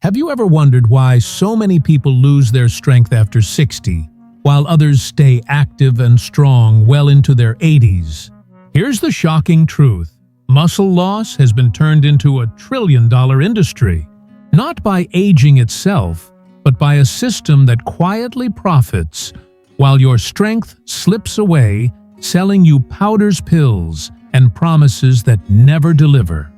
Have you ever wondered why so many people lose their strength after 60, while others stay active and strong well into their 80s? Here's the shocking truth. Muscle loss has been turned into a trillion-dollar industry, not by aging itself, but by a system that quietly profits while your strength slips away, selling you powders, pills, and promises that never deliver.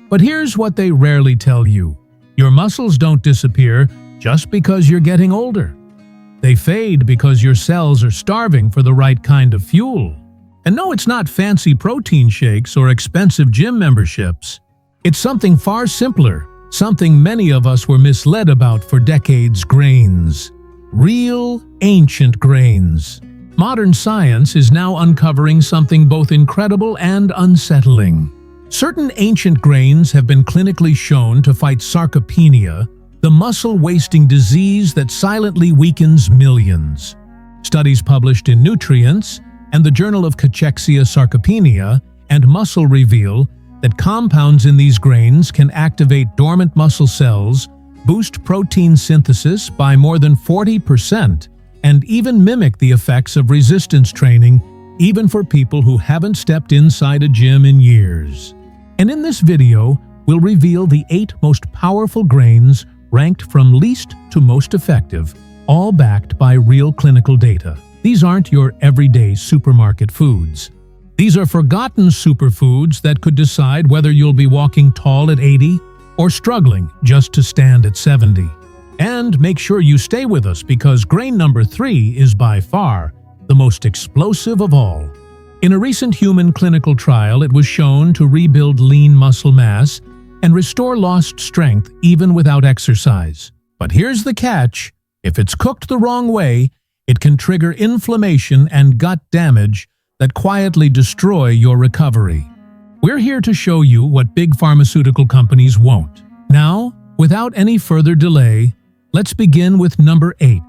But here's what they rarely tell you. Your muscles don't disappear just because you're getting older. They fade because your cells are starving for the right kind of fuel. And no, it's not fancy protein shakes or expensive gym memberships. It's something far simpler, something many of us were misled about for decades: grains. Real, ancient grains. Modern science is now uncovering something both incredible and unsettling. Certain ancient grains have been clinically shown to fight sarcopenia, the muscle-wasting disease that silently weakens millions. Studies published in Nutrients and the Journal of Cachexia, Sarcopenia, and Muscle reveal that compounds in these grains can activate dormant muscle cells, boost protein synthesis by more than 40%, and even mimic the effects of resistance training, even for people who haven't stepped inside a gym in years. And in this video, we'll reveal the 8 most powerful grains ranked from least to most effective, all backed by real clinical data. These aren't your everyday supermarket foods. These are forgotten superfoods that could decide whether you'll be walking tall at 80 or struggling just to stand at 70. And make sure you stay with us because grain number 3 is by far the most explosive of all. In a recent human clinical trial, it was shown to rebuild lean muscle mass and restore lost strength even without exercise. But here's the catch. If it's cooked the wrong way, it can trigger inflammation and gut damage that quietly destroy your recovery. We're here to show you what big pharmaceutical companies won't. Now, without any further delay, let's begin with number 8,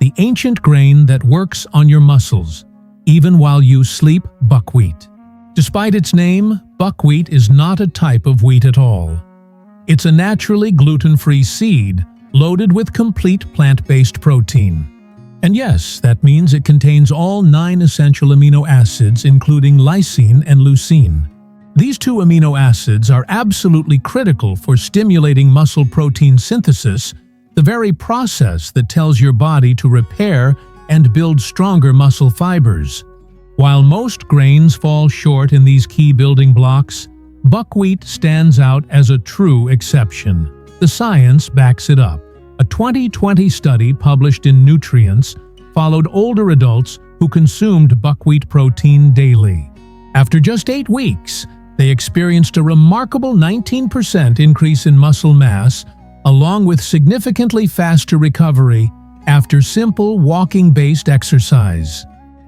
the ancient grain that works on your muscles, even while you sleep: buckwheat. Despite its name, buckwheat is not a type of wheat at all. It's a naturally gluten-free seed loaded with complete plant-based protein. And yes, that means it contains all 9 essential amino acids, including lysine and leucine. These 2 amino acids are absolutely critical for stimulating muscle protein synthesis, the very process that tells your body to repair and build stronger muscle fibers. While most grains fall short in these key building blocks, buckwheat stands out as a true exception. The science backs it up. A 2020 study published in Nutrients followed older adults who consumed buckwheat protein daily. After just 8 weeks, they experienced a remarkable 19% increase in muscle mass, along with significantly faster recovery after simple walking-based exercise.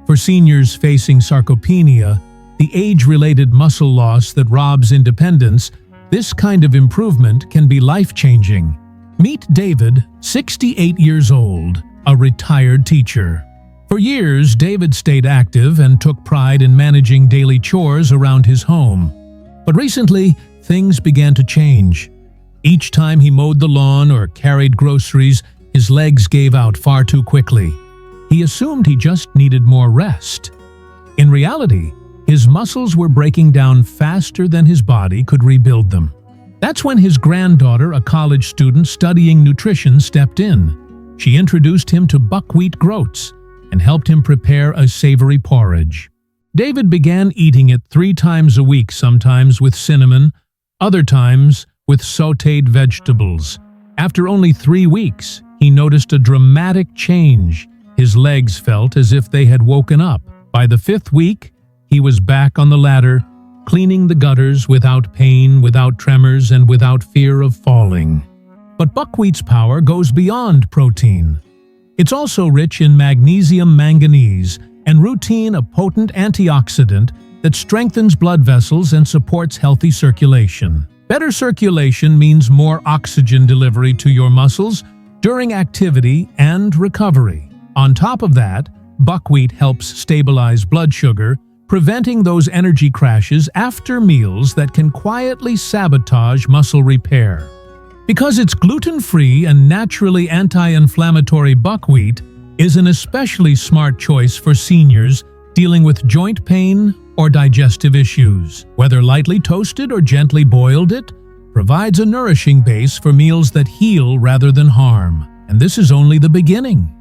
For seniors facing sarcopenia, the age-related muscle loss that robs independence, this kind of improvement can be life-changing. Meet David, 68 years old, a retired teacher. For years, David stayed active and took pride in managing daily chores around his home. But recently, things began to change. Each time he mowed the lawn or carried groceries, his legs gave out far too quickly. He assumed he just needed more rest. In reality, his muscles were breaking down faster than his body could rebuild them. That's when his granddaughter, a college student studying nutrition, stepped in. She introduced him to buckwheat groats and helped him prepare a savory porridge. David began eating it 3 times a week, sometimes with cinnamon, other times with sautéed vegetables. After only 3 weeks, he noticed a dramatic change. His legs felt as if they had woken up. By the 5th week, he was back on the ladder, cleaning the gutters without pain, without tremors, and without fear of falling. But buckwheat's power goes beyond protein. It's also rich in magnesium, manganese, and rutin, a potent antioxidant that strengthens blood vessels and supports healthy circulation. Better circulation means more oxygen delivery to your muscles during activity and recovery. On top of that, buckwheat helps stabilize blood sugar, preventing those energy crashes after meals that can quietly sabotage muscle repair. Because it's gluten-free and naturally anti-inflammatory, buckwheat is an especially smart choice for seniors dealing with joint pain or digestive issues. Whether lightly toasted or gently boiled, it provides a nourishing base for meals that heal rather than harm. And this is only the beginning.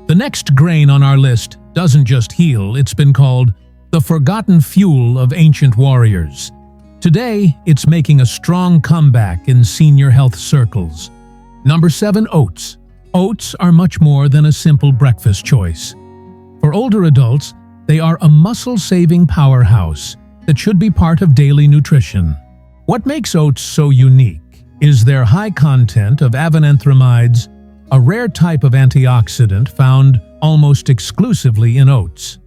The next grain on our list doesn't just heal, it's been called the forgotten fuel of ancient warriors. Today, it's making a strong comeback in senior health circles. Number 7. Oats. Oats are much more than a simple breakfast choice. For older adults, they are a muscle-saving powerhouse that should be part of daily nutrition. What makes oats so unique is their high content of avenanthramides, a rare type of antioxidant found almost exclusively in oats.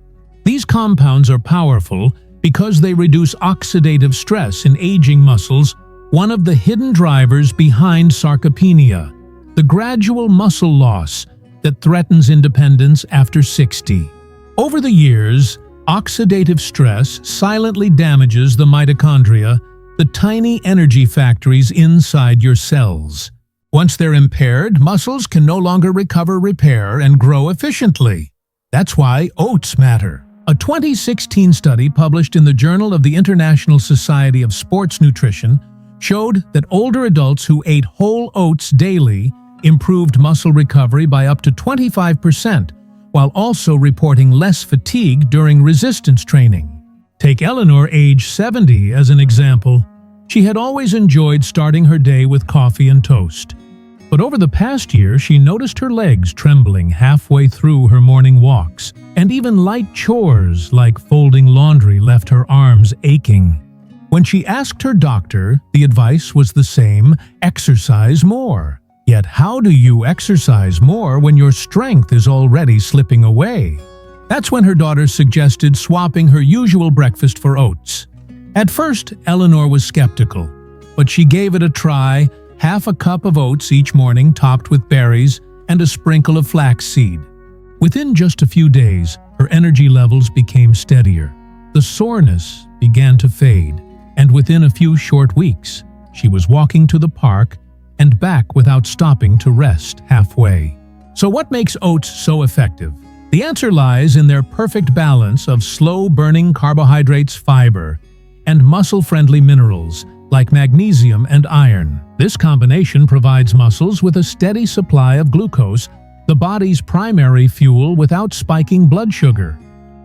These compounds are powerful because they reduce oxidative stress in aging muscles, one of the hidden drivers behind sarcopenia, the gradual muscle loss that threatens independence after 60. Over the years, oxidative stress silently damages the mitochondria, the tiny energy factories inside your cells. Once they're impaired, muscles can no longer recover, repair, and grow efficiently. That's why oats matter. A 2016 study published in the Journal of the International Society of Sports Nutrition showed that older adults who ate whole oats daily improved muscle recovery by up to 25%, while also reporting less fatigue during resistance training. Take Eleanor, age 70, as an example. She had always enjoyed starting her day with coffee and toast. But over the past year, she noticed her legs trembling halfway through her morning walks, and even light chores like folding laundry left her arms aching. When she asked her doctor, the advice was the same: exercise more. Yet how do you exercise more when your strength is already slipping away? That's when her daughter suggested swapping her usual breakfast for oats. At first, Eleanor was skeptical, but she gave it a try: half a cup of oats each morning topped with berries and a sprinkle of flaxseed. Within just a few days, her energy levels became steadier. The soreness began to fade, and within a few short weeks, she was walking to the park and back without stopping to rest halfway. So what makes oats so effective? The answer lies in their perfect balance of slow-burning carbohydrates, fiber, and muscle-friendly minerals like magnesium and iron. This combination provides muscles with a steady supply of glucose, the body's primary fuel, without spiking blood sugar.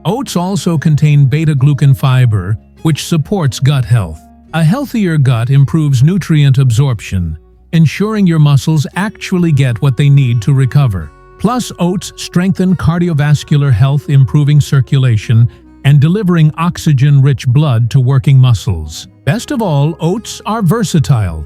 Oats also contain beta-glucan fiber, which supports gut health. A healthier gut improves nutrient absorption, ensuring your muscles actually get what they need to recover. Plus, oats strengthen cardiovascular health, improving circulation and delivering oxygen-rich blood to working muscles. Best of all, oats are versatile.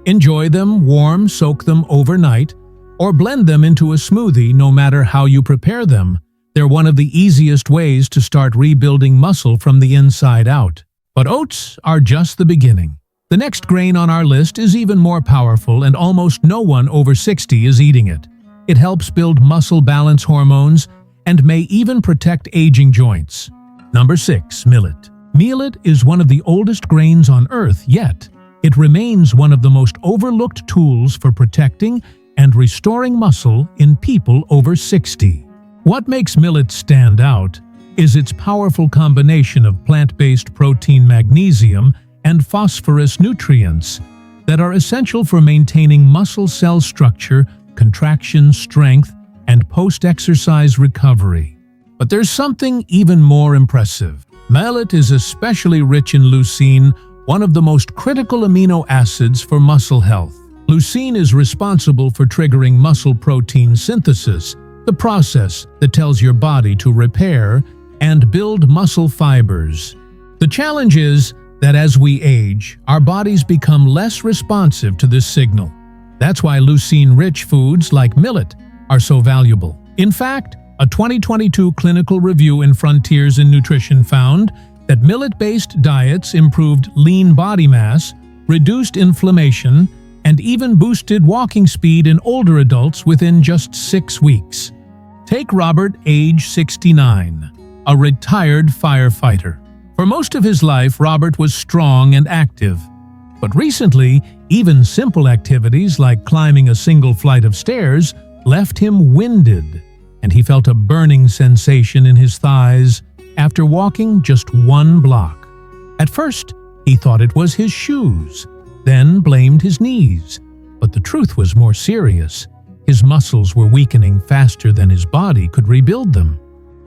Enjoy them warm, soak them overnight, or blend them into a smoothie. No matter how you prepare them, they're one of the easiest ways to start rebuilding muscle from the inside out. But oats are just the beginning. The next grain on our list is even more powerful, and almost no one over 60 is eating it. It helps build muscle balance hormones and may even protect aging joints. Number 6. Millet. Millet is one of the oldest grains on Earth, yet it remains one of the most overlooked tools for protecting and restoring muscle in people over 60. What makes millet stand out is its powerful combination of plant-based protein, magnesium, and phosphorus nutrients that are essential for maintaining muscle cell structure, contraction, strength, and post-exercise recovery. But there's something even more impressive. Millet is especially rich in leucine, one of the most critical amino acids for muscle health. Leucine is responsible for triggering muscle protein synthesis, the process that tells your body to repair and build muscle fibers. The challenge is that as we age, our bodies become less responsive to this signal. That's why leucine-rich foods like millet are so valuable. In fact, a 2022 clinical review in Frontiers in Nutrition found that millet-based diets improved lean body mass, reduced inflammation, and even boosted walking speed in older adults within just 6 weeks. Take Robert, age 69, a retired firefighter. For most of his life, Robert was strong and active. But recently, Even simple activities like climbing a single flight of stairs left him winded, and he felt a burning sensation in his thighs after walking just 1 block. At first, he thought it was his shoes, then blamed his knees. But the truth was more serious. His muscles were weakening faster than his body could rebuild them.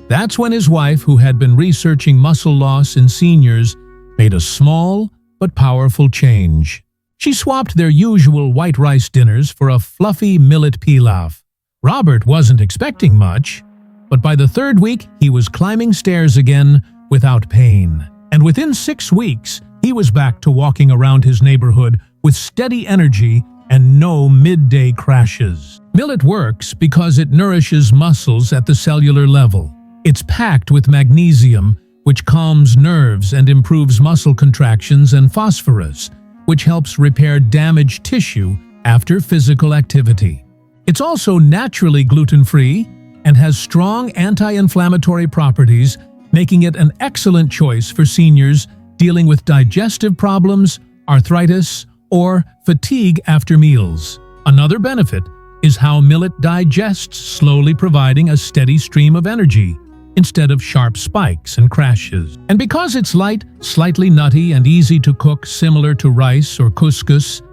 That's when his wife, who had been researching muscle loss in seniors, made a small but powerful change. She swapped their usual white rice dinners for a fluffy millet pilaf. Robert wasn't expecting much, but by the 3rd week, he was climbing stairs again without pain. And within 6 weeks, he was back to walking around his neighborhood with steady energy and no midday crashes. Millet works because it nourishes muscles at the cellular level. It's packed with magnesium, which calms nerves and improves muscle contractions, and phosphorus, which helps repair damaged tissue after physical activity. It's also naturally gluten-free and has strong anti-inflammatory properties, making it an excellent choice for seniors dealing with digestive problems, arthritis, or fatigue after meals. Another benefit is how millet digests slowly, providing a steady stream of energy instead of sharp spikes and crashes. And because it's light, slightly nutty, and easy to cook, similar to rice or couscous,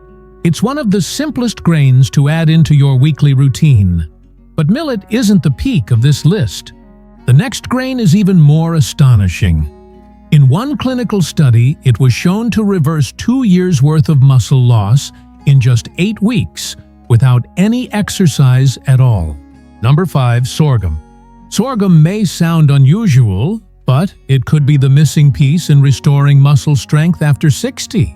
it's one of the simplest grains to add into your weekly routine. But millet isn't the peak of this list. The next grain is even more astonishing. In one clinical study, it was shown to reverse 2 years' worth of muscle loss in just 8 weeks without any exercise at all. Number 5. Sorghum. Sorghum may sound unusual, but it could be the missing piece in restoring muscle strength after 60.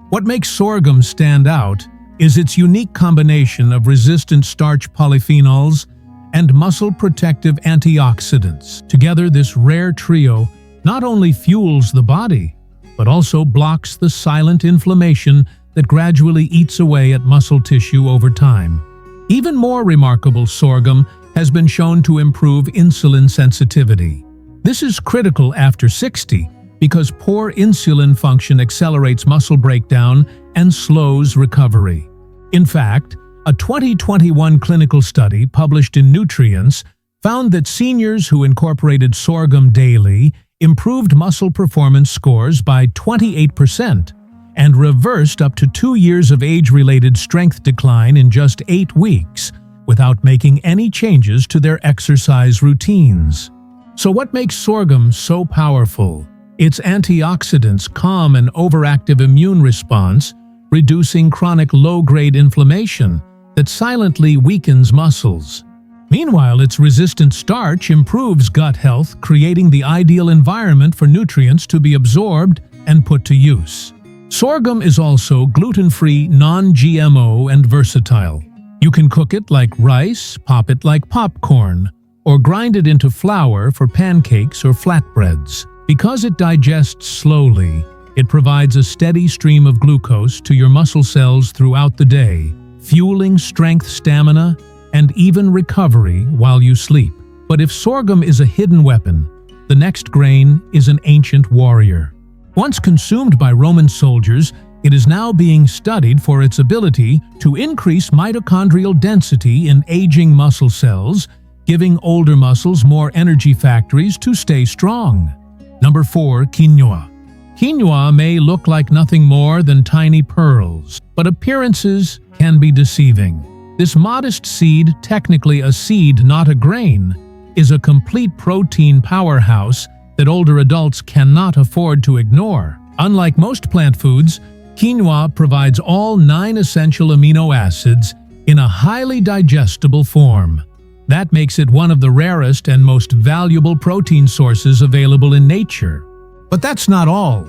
What makes sorghum stand out is its unique combination of resistant starch polyphenols and muscle-protective antioxidants. Together, this rare trio not only fuels the body, but also blocks the silent inflammation that gradually eats away at muscle tissue over time. Even more remarkable, sorghum has been shown to improve insulin sensitivity. This is critical after 60 because poor insulin function accelerates muscle breakdown and slows recovery. In fact, a 2021 clinical study published in Nutrients found that seniors who incorporated sorghum daily improved muscle performance scores by 28% and reversed up to 2 years of age-related strength decline in just 8 weeks without making any changes to their exercise routines. So what makes sorghum so powerful? Its antioxidants calm an overactive immune response, reducing chronic low-grade inflammation that silently weakens muscles. Meanwhile, its resistant starch improves gut health, creating the ideal environment for nutrients to be absorbed and put to use. Sorghum is also gluten-free, non-GMO, and versatile. You can cook it like rice, pop it like popcorn, or grind it into flour for pancakes or flatbreads. Because it digests slowly, it provides a steady stream of glucose to your muscle cells throughout the day, fueling strength, stamina, and even recovery while you sleep. But if sorghum is a hidden weapon, the next grain is an ancient warrior. Once consumed by Roman soldiers, it is now being studied for its ability to increase mitochondrial density in aging muscle cells, giving older muscles more energy factories to stay strong. Number 4. Quinoa. Quinoa may look like nothing more than tiny pearls, but appearances can be deceiving. This modest seed, technically a seed, not a grain, is a complete protein powerhouse that older adults cannot afford to ignore. Unlike most plant foods, quinoa provides all 9 essential amino acids in a highly digestible form. That makes it one of the rarest and most valuable protein sources available in nature. But that's not all.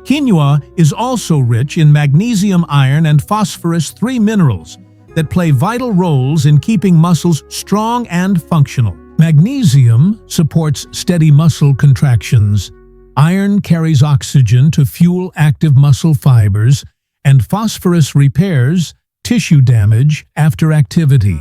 Quinoa is also rich in magnesium, iron, and phosphorus, 3 minerals that play vital roles in keeping muscles strong and functional. Magnesium supports steady muscle contractions, iron carries oxygen to fuel active muscle fibers, and phosphorus repairs tissue damage after activity.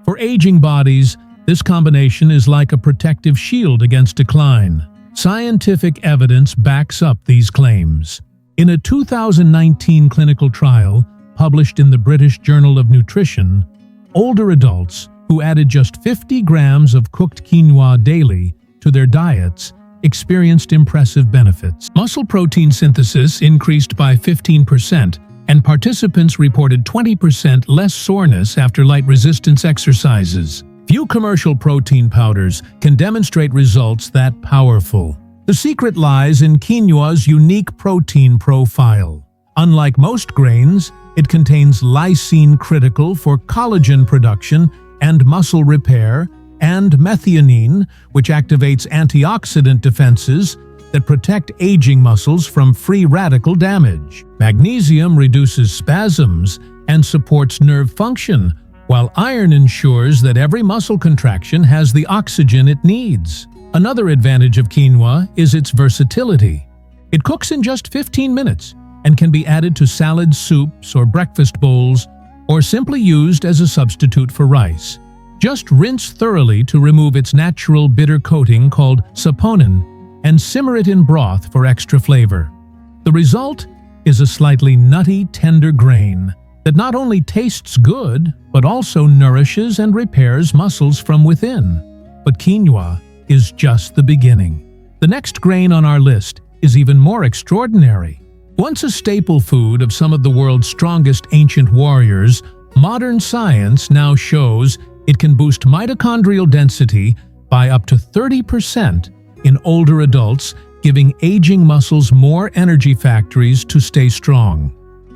For aging bodies, this combination is like a protective shield against decline. Scientific evidence backs up these claims. In a 2019 clinical trial published in the British Journal of Nutrition, older adults who added just 50 grams of cooked quinoa daily to their diets experienced impressive benefits. Muscle protein synthesis increased by 15%, and participants reported 20% less soreness after light resistance exercises. Few commercial protein powders can demonstrate results that powerful. The secret lies in quinoa's unique protein profile. Unlike most grains, it contains lysine critical for collagen production and muscle repair, and methionine, which activates antioxidant defenses that protect aging muscles from free radical damage. Magnesium reduces spasms and supports nerve function, while iron ensures that every muscle contraction has the oxygen it needs. Another advantage of quinoa is its versatility. It cooks in just 15 minutes and can be added to salads, soups, or breakfast bowls, or simply used as a substitute for rice. Just rinse thoroughly to remove its natural bitter coating called saponin and simmer it in broth for extra flavor. The result is a slightly nutty, tender grain that not only tastes good, but also nourishes and repairs muscles from within. But quinoa is just the beginning. The next grain on our list is even more extraordinary. Once a staple food of some of the world's strongest ancient warriors, modern science now shows it can boost mitochondrial density by up to 30% in older adults, giving aging muscles more energy factories to stay strong.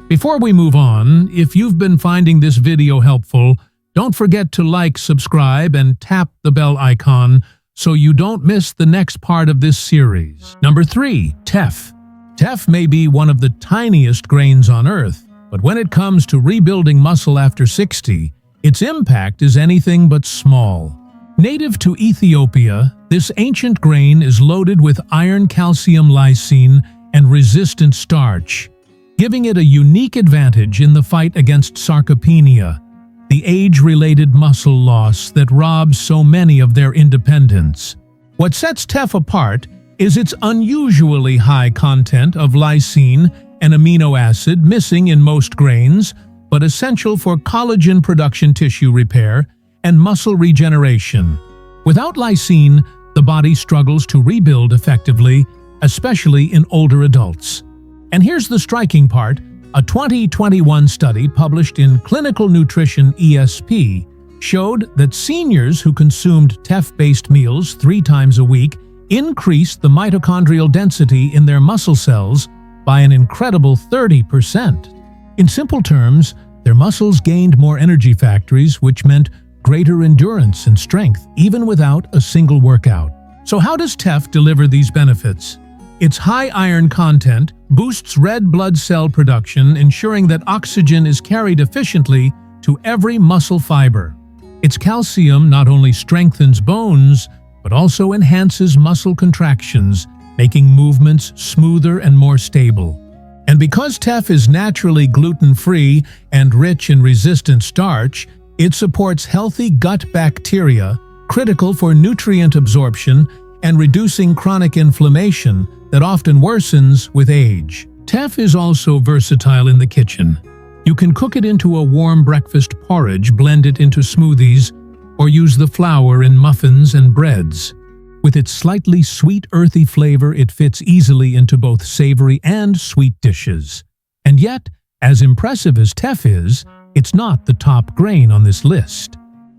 Before we move on, if you've been finding this video helpful, don't forget to like, subscribe, and tap the bell icon so you don't miss the next part of this series. Number 3. Teff. Teff may be one of the tiniest grains on Earth, but when it comes to rebuilding muscle after 60, its impact is anything but small. Native to Ethiopia, this ancient grain is loaded with iron, calcium, lysine, and resistant starch, giving it a unique advantage in the fight against sarcopenia, the age-related muscle loss that robs so many of their independence. What sets teff apart is its unusually high content of lysine, an amino acid missing in most grains, but essential for collagen production, tissue repair, and muscle regeneration. Without lysine, the body struggles to rebuild effectively, especially in older adults. And here's the striking part. A 2021 study published in Clinical Nutrition ESP showed that seniors who consumed teff-based meals 3 times a week increased the mitochondrial density in their muscle cells by an incredible 30%. In simple terms, their muscles gained more energy factories, which meant greater endurance and strength, even without a single workout. So how does teff deliver these benefits? Its high iron content boosts red blood cell production, ensuring that oxygen is carried efficiently to every muscle fiber. Its calcium not only strengthens bones, but also enhances muscle contractions, making movements smoother and more stable. And because teff is naturally gluten-free and rich in resistant starch, it supports healthy gut bacteria, critical for nutrient absorption and reducing chronic inflammation that often worsens with age. Teff is also versatile in the kitchen. You can cook it into a warm breakfast porridge, blend it into smoothies, or use the flour in muffins and breads. With its slightly sweet, earthy flavor, it fits easily into both savory and sweet dishes. And yet, as impressive as teff is, it's not the top grain on this list.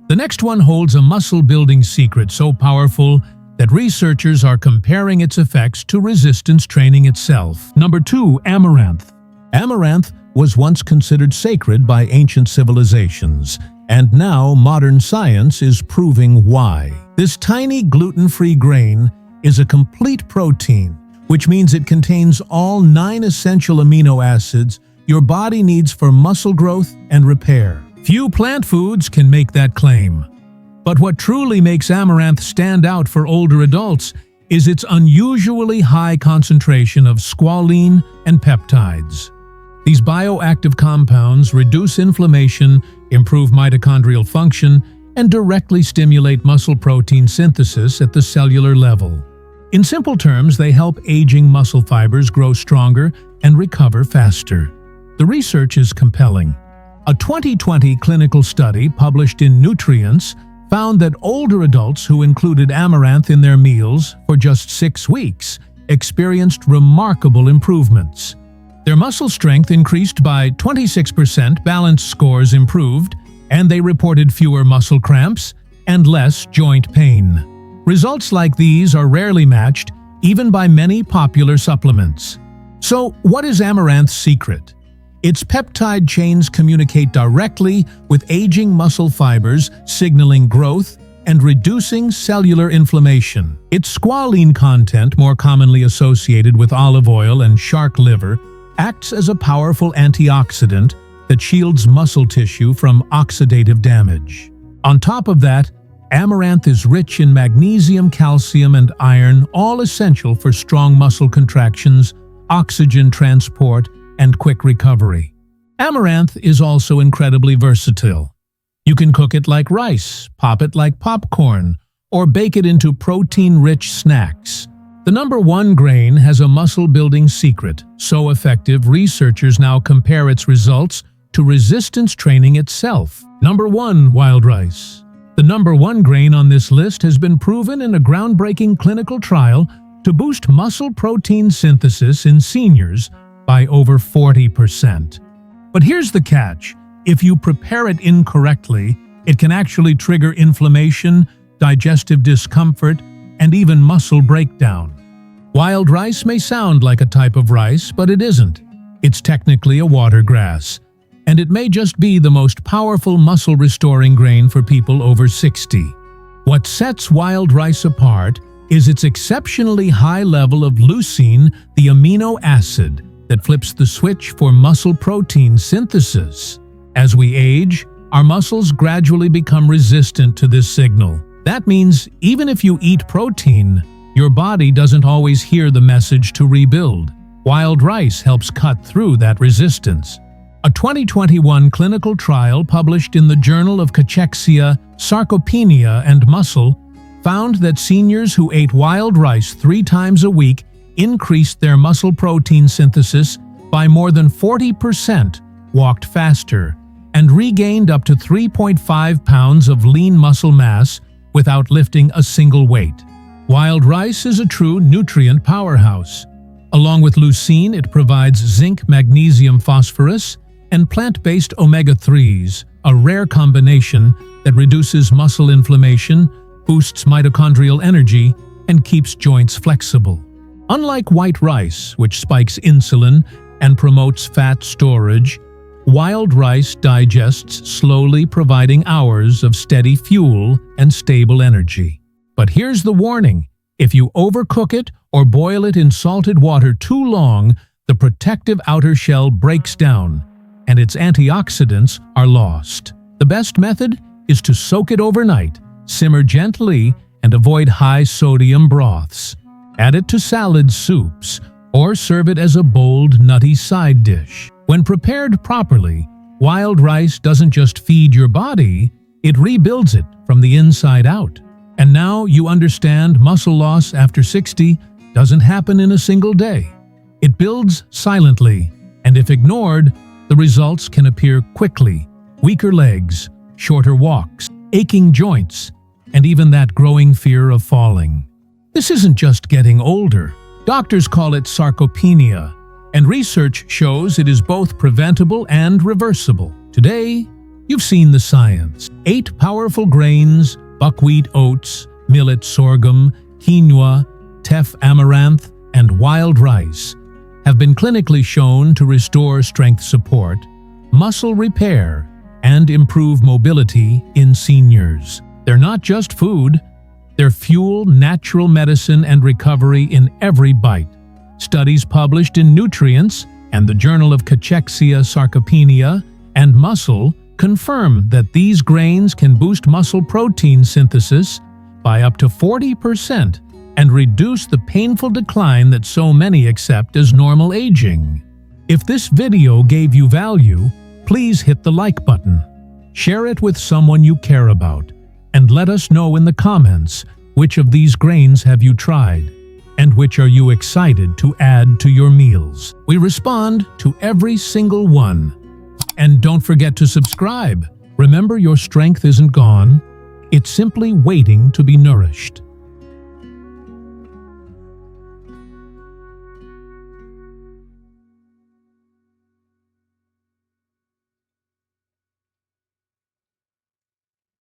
The next one holds a muscle-building secret so powerful that researchers are comparing its effects to resistance training itself. Number 2. Amaranth. Amaranth was once considered sacred by ancient civilizations, and now modern science is proving why. This tiny gluten-free grain is a complete protein, which means it contains all 9 essential amino acids your body needs for muscle growth and repair. Few plant foods can make that claim. But what truly makes amaranth stand out for older adults is its unusually high concentration of squalene and peptides. These bioactive compounds reduce inflammation, improve mitochondrial function, and directly stimulate muscle protein synthesis at the cellular level. In simple terms, they help aging muscle fibers grow stronger and recover faster. The research is compelling. A 2020 clinical study published in Nutrients found that older adults who included amaranth in their meals for just 6 weeks experienced remarkable improvements. Their muscle strength increased by 26%, balance scores improved, and they reported fewer muscle cramps and less joint pain. Results like these are rarely matched, even by many popular supplements. So, what is amaranth's secret? Its peptide chains communicate directly with aging muscle fibers, signaling growth and reducing cellular inflammation. Its squalene content, more commonly associated with olive oil and shark liver, acts as a powerful antioxidant that shields muscle tissue from oxidative damage. On top of that, amaranth is rich in magnesium, calcium, and iron, all essential for strong muscle contractions, oxygen transport, and quick recovery. Amaranth is also incredibly versatile. You can cook it like rice, pop it like popcorn, or bake it into protein-rich snacks. The number 1 grain has a muscle-building secret, so effective researchers now compare its results to resistance training itself. Number 1, wild rice. The number 1 grain on this list has been proven in a groundbreaking clinical trial to boost muscle protein synthesis in seniors by over 40%. But here's the catch. If you prepare it incorrectly, it can actually trigger inflammation, digestive discomfort, and even muscle breakdown. Wild rice may sound like a type of rice, but it isn't. It's technically a watergrass, and it may just be the most powerful muscle-restoring grain for people over 60. What sets wild rice apart is its exceptionally high level of leucine, the amino acid that flips the switch for muscle protein synthesis. As we age, our muscles gradually become resistant to this signal. That means even if you eat protein, your body doesn't always hear the message to rebuild. Wild rice helps cut through that resistance. A 2021 clinical trial published in the Journal of Cachexia, Sarcopenia, and Muscle found that seniors who ate wild rice 3 times a week increased their muscle protein synthesis by more than 40%, walked faster, and regained up to 3.5 pounds of lean muscle mass without lifting a single weight. Wild rice is a true nutrient powerhouse. Along with leucine, it provides zinc, magnesium, phosphorus, and plant-based omega-3s, a rare combination that reduces muscle inflammation, boosts mitochondrial energy, and keeps joints flexible. Unlike white rice, which spikes insulin and promotes fat storage, wild rice digests slowly, providing hours of steady fuel and stable energy. But here's the warning. If you overcook it or boil it in salted water too long, the protective outer shell breaks down, and its antioxidants are lost. The best method is to soak it overnight, simmer gently, and avoid high-sodium broths. Add it to salad soups, or serve it as a bold, nutty side dish. When prepared properly, wild rice doesn't just feed your body, it rebuilds it from the inside out. And now you understand muscle loss after 60 doesn't happen in a single day. It builds silently, and if ignored, the results can appear quickly. Weaker legs, shorter walks, aching joints, and even that growing fear of falling. This isn't just getting older. Doctors call it sarcopenia, and research shows it is both preventable and reversible. Today, you've seen the science. 8 powerful grains, buckwheat, oats, millet, sorghum, quinoa, teff, amaranth, and wild rice, have been clinically shown to restore strength support, muscle repair, and improve mobility in seniors. They're not just food, they're fuel, natural medicine, and recovery in every bite. Studies published in Nutrients and the Journal of Cachexia, Sarcopenia, and Muscle confirm that these grains can boost muscle protein synthesis by up to 40% and reduce the painful decline that so many accept as normal aging. If this video gave you value, please hit the like button. Share it with someone you care about, and let us know in the comments which of these grains have you tried. And which are you excited to add to your meals? We respond to every single one. And don't forget to subscribe. Remember, your strength isn't gone. It's simply waiting to be nourished.